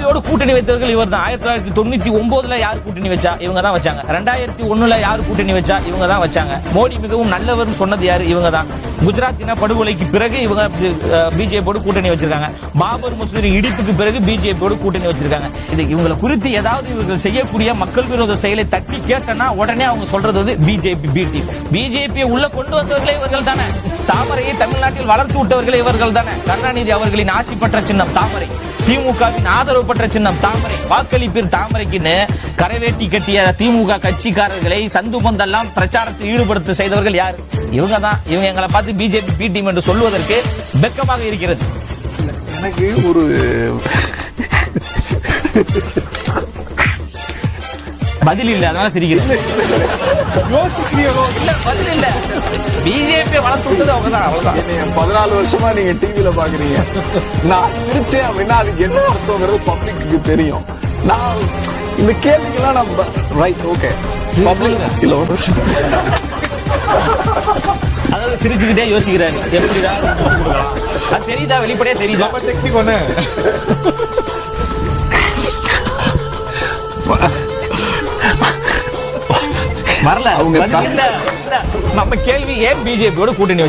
மோடியோடு கூட்டணி வைத்தவர்கள் இவர் தான். 1999 யார் கூட்டணி வச்சா? இவங்க தான் வச்சாங்க. 2001 யார் கூட்டணி வச்சா? இவங்க தான் வச்சாங்க. மோடி மிகவும் நல்லவர் சொன்னது யாரு? இவங்க தான். குஜராத் இன படுகொலைக்கு பிறகு இவங்க பிஜேபியோடு கூட்டணி வச்சிருக்காங்க. பாபர் மசூதி இடிப்புக்கு பிறகு பிஜேபியோடு கூட்டணி வச்சிருக்காங்க. இது இவங்களை குறித்து ஏதாவது இவர்கள் செய்யக்கூடிய மக்கள் விரோத செயலை தட்டி கேட்டனா உடனே அவங்க சொல்றது பிஜேபி பி டீம். பிஜேபியை உள்ள கொண்டு வந்தவர்களே இவர்கள் தானே. தாமரையை தமிழ்நாட்டில் வளர்த்து விட்டவர்களே இவர்கள் தானே. கருணாநிதி அவர்களின் ஆசி பெற்ற சின்னம் தாமரை, திமுகவின் ஆதரவு பெற்ற சின்னம் தாமரை, வாக்களிப்பில் தாமரைக்குன்னு கரைவேட்டி கட்டிய திமுக கட்சிக்காரர்களை சந்து பந்தெல்லாம் பிரச்சாரத்தில் ஈடுபடுத்த செய்தவர்கள் யார்? இவங்க தான். இவங்க எங்களை பார்த்து பிஜேபி பி டீம் என்று சொல்வதற்கு வெட்கமாக இருக்கிறது. எனக்கு ஒரு பதில் இல்ல, அதனால சிரிக்கிறேன். இல்ல பதில் இல்ல. பிஜேபி வளர்த்து விட்டது அவங்க தான். அவ்வளவுதான். 14 வருஷமா நீங்க டிவில பாக்குறீங்க. நான் சிரிச்சேன் அப்படின்னா அதுக்கு என்ன அர்த்தம்ங்கிறது பப்ளிக்கு தெரியும். நான் இந்த கேள்விக்கெல்லாம் நான் ரைட் ஓகே பப்ளிக் இல்ல ஒரு அதாவது சிரிச்சுக்கிட்டே யோசிக்கிறாரு. எப்படிடா அது தெரியுதா? வெளிப்படையா தெரியுதா? டெக்னிக் ஒண்ணு வரல. அவங்க நம்ம கேள்வி ஏன் பிஜேபியோட கூட்டணி வச்சு